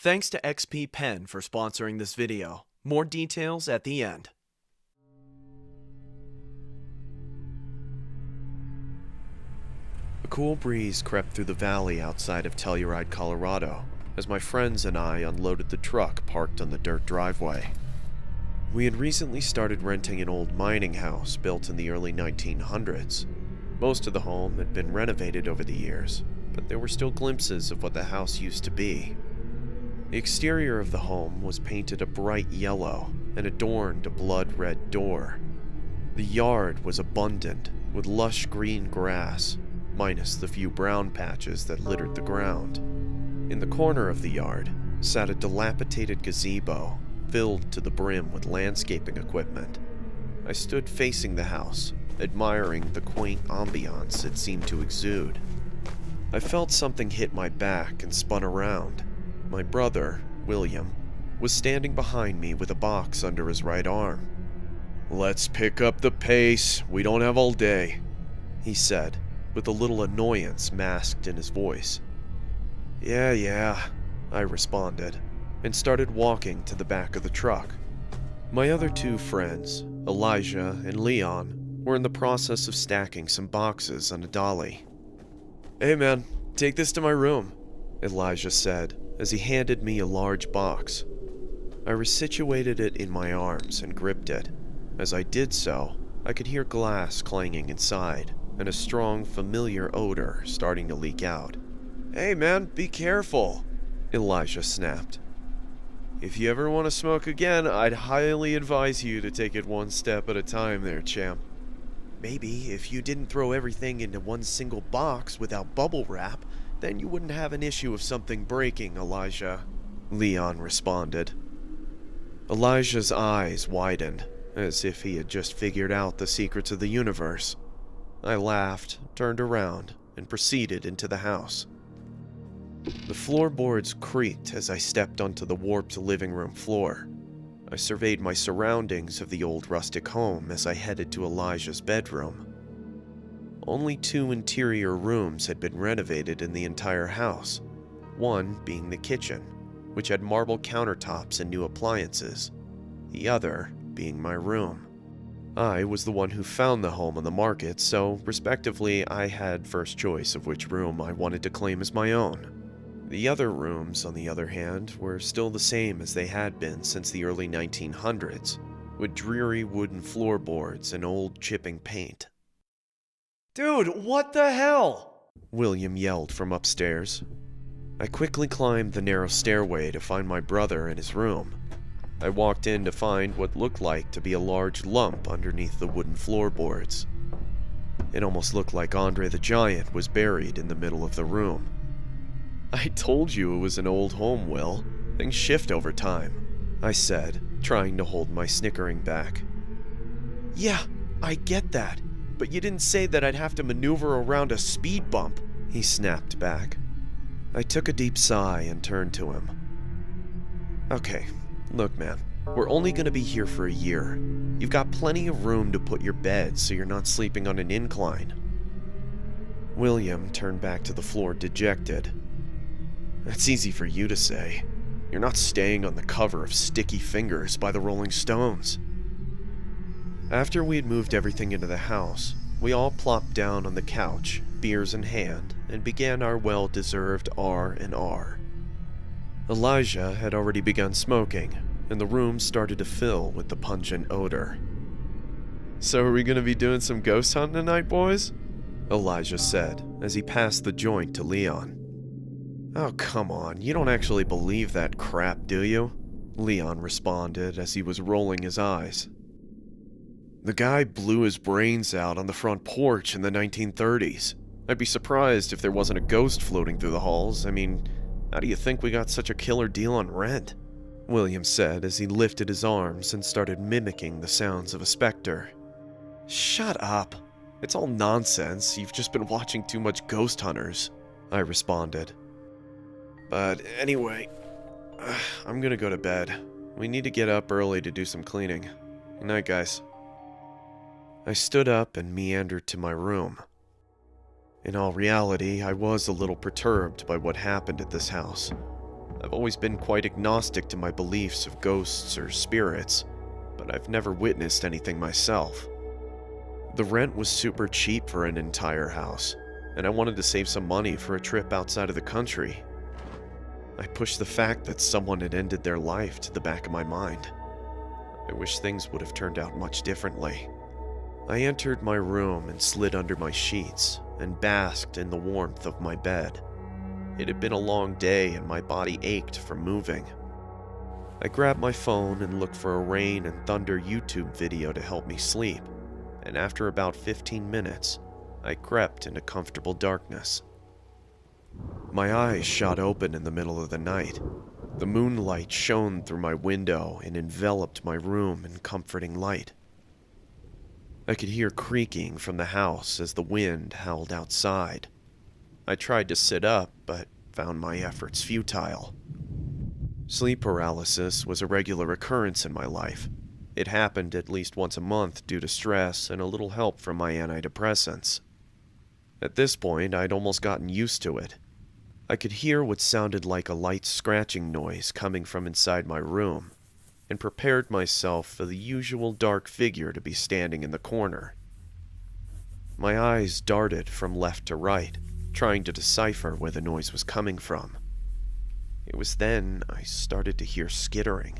Thanks to XP Pen for sponsoring this video. More details at the end. A cool breeze crept through the valley outside of Telluride, Colorado, as my friends and I unloaded the truck parked on the dirt driveway. We had recently started renting an old mining house built in the early 1900s. Most of the home had been renovated over the years, but there were still glimpses of what the house used to be. The exterior of the home was painted a bright yellow and adorned a blood-red door. The yard was abundant, with lush green grass, minus the few brown patches that littered the ground. In the corner of the yard sat a dilapidated gazebo, filled to the brim with landscaping equipment. I stood facing the house, admiring the quaint ambiance it seemed to exude. I felt something hit my back and spun around. My brother, William, was standing behind me with a box under his right arm. "Let's pick up the pace, we don't have all day," he said, with a little annoyance masked in his voice. Yeah, I responded, and started walking to the back of the truck. My other two friends, Elijah and Leon, were in the process of stacking some boxes on a dolly. "Hey man, take this to my room," Elijah said, as he handed me a large box. I resituated it in my arms and gripped it. As I did so, I could hear glass clanging inside, and a strong, familiar odor starting to leak out. "Hey man, be careful," Elijah snapped. "If you ever want to smoke again, I'd highly advise you to take it one step at a time there, champ." "Maybe if you didn't throw everything into one single box without bubble wrap, then you wouldn't have an issue of something breaking, Elijah," Leon responded. Elijah's eyes widened, as if he had just figured out the secrets of the universe. I laughed, turned around, and proceeded into the house. The floorboards creaked as I stepped onto the warped living room floor. I surveyed my surroundings of the old rustic home as I headed to Elijah's bedroom. Only 2 interior rooms had been renovated in the entire house, one being the kitchen, which had marble countertops and new appliances, the other being my room. I was the one who found the home on the market, so respectively I had first choice of which room I wanted to claim as my own. The other rooms, on the other hand, were still the same as they had been since the early 1900s, with dreary wooden floorboards and old chipping paint. "Dude, what the hell?" William yelled from upstairs. I quickly climbed the narrow stairway to find my brother in his room. I walked in to find what looked like to be a large lump underneath the wooden floorboards. It almost looked like Andre the Giant was buried in the middle of the room. "I told you it was an old home, Will. Things shift over time," I said, trying to hold my snickering back. "Yeah, I get that. But you didn't say that I'd have to maneuver around a speed bump," he snapped back. I took a deep sigh and turned to him. "Okay, look man, we're only going to be here for a year. You've got plenty of room to put your bed so you're not sleeping on an incline." William turned back to the floor dejected. "That's easy for you to say. You're not staying on the cover of Sticky Fingers by the Rolling Stones." After we had moved everything into the house, we all plopped down on the couch, beers in hand, and began our well-deserved R&R. Elijah had already begun smoking, and the room started to fill with the pungent odor. "So are we going to be doing some ghost hunting tonight, boys?" Elijah said, as he passed the joint to Leon. "Oh, come on, you don't actually believe that crap, do you?" Leon responded as he was rolling his eyes. "The guy blew his brains out on the front porch in the 1930s. I'd be surprised if there wasn't a ghost floating through the halls. I mean, how do you think we got such a killer deal on rent?" William said as he lifted his arms and started mimicking the sounds of a specter. "Shut up. It's all nonsense. You've just been watching too much Ghost Hunters," I responded. "But anyway, I'm gonna go to bed. We need to get up early to do some cleaning. Good night, guys." I stood up and meandered to my room. In all reality, I was a little perturbed by what happened at this house. I've always been quite agnostic to my beliefs of ghosts or spirits, but I've never witnessed anything myself. The rent was super cheap for an entire house, and I wanted to save some money for a trip outside of the country. I pushed the fact that someone had ended their life to the back of my mind. I wish things would have turned out much differently. I entered my room and slid under my sheets and basked in the warmth of my bed. It had been a long day and my body ached from moving. I grabbed my phone and looked for a rain and thunder YouTube video to help me sleep, and after about 15 minutes, I crept into comfortable darkness. My eyes shot open in the middle of the night. The moonlight shone through my window and enveloped my room in comforting light. I could hear creaking from the house as the wind howled outside. I tried to sit up, but found my efforts futile. Sleep paralysis was a regular occurrence in my life. It happened at least once a month due to stress and a little help from my antidepressants. At this point, I'd almost gotten used to it. I could hear what sounded like a light scratching noise coming from inside my room, and prepared myself for the usual dark figure to be standing in the corner. My eyes darted from left to right, trying to decipher where the noise was coming from. It was then I started to hear skittering,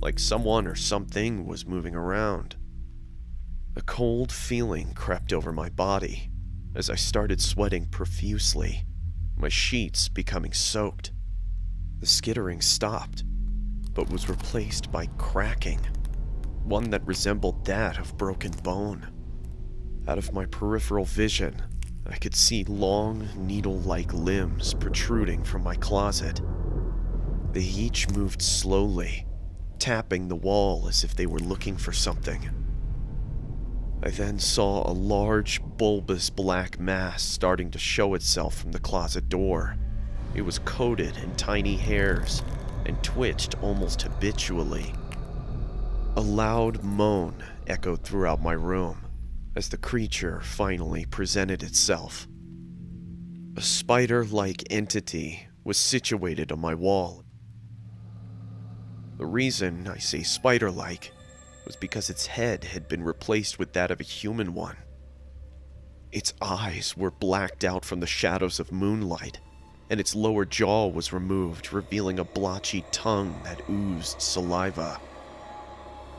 like someone or something was moving around. A cold feeling crept over my body as I started sweating profusely, my sheets becoming soaked. The skittering stopped, but was replaced by cracking, one that resembled that of broken bone. Out of my peripheral vision, I could see long, needle-like limbs protruding from my closet. They each moved slowly, tapping the wall as if they were looking for something. I then saw a large, bulbous black mass starting to show itself from the closet door. It was coated in tiny hairs and twitched almost habitually. A loud moan echoed throughout my room as the creature finally presented itself. A spider-like entity was situated on my wall. The reason I say spider-like was because its head had been replaced with that of a human one. Its eyes were blacked out from the shadows of moonlight, and its lower jaw was removed, revealing a blotchy tongue that oozed saliva.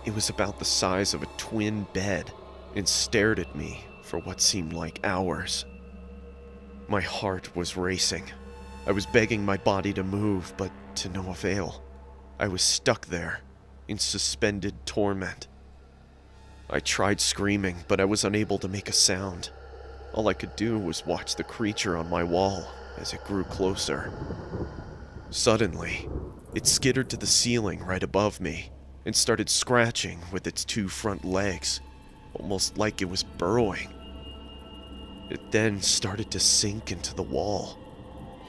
It was about the size of a twin bed and stared at me for what seemed like hours. My heart was racing. I was begging my body to move, but to no avail. I was stuck there, in suspended torment. I tried screaming, but I was unable to make a sound. All I could do was watch the creature on my wall as it grew closer. Suddenly, it skittered to the ceiling right above me and started scratching with its two front legs, almost like it was burrowing. It then started to sink into the wall,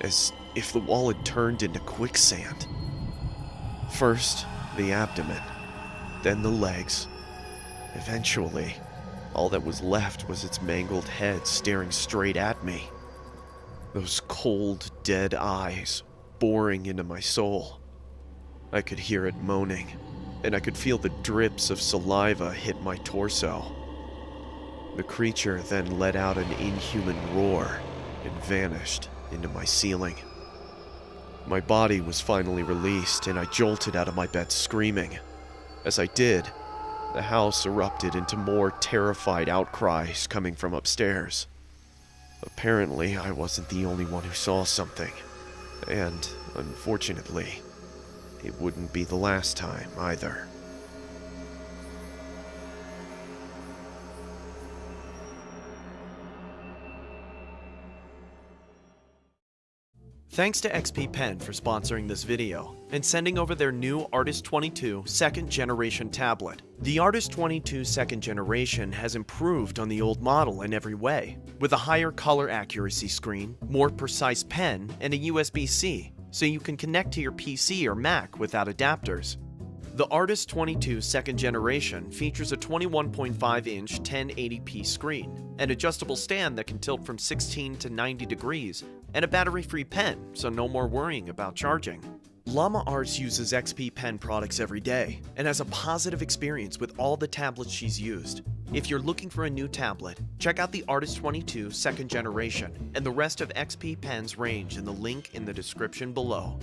as if the wall had turned into quicksand. First, the abdomen, then the legs. Eventually, all that was left was its mangled head staring straight at me. Those cold, dead eyes boring into my soul. I could hear it moaning, and I could feel the drips of saliva hit my torso. The creature then let out an inhuman roar and vanished into my ceiling. My body was finally released, and I jolted out of my bed screaming. As I did, the house erupted into more terrified outcries coming from upstairs. Apparently, I wasn't the only one who saw something, and, unfortunately, it wouldn't be the last time either. Thanks to XP Pen for sponsoring this video and sending over their new Artist 22 2nd Generation tablet. The Artist 22 2nd Generation has improved on the old model in every way, with a higher color accuracy screen, more precise pen, and a USB-C, so you can connect to your PC or Mac without adapters. The Artist 22 2nd Generation features a 21.5-inch 1080p screen, an adjustable stand that can tilt from 16 to 90 degrees, and a battery-free pen, so no more worrying about charging. Llama Arts uses XP Pen products every day and has a positive experience with all the tablets she's used. If you're looking for a new tablet, check out the Artist 22 2nd Generation and the rest of XP Pen's range in the link in the description below.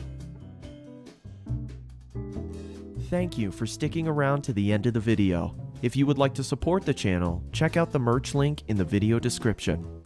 Thank you for sticking around to the end of the video. If you would like to support the channel, check out the merch link in the video description.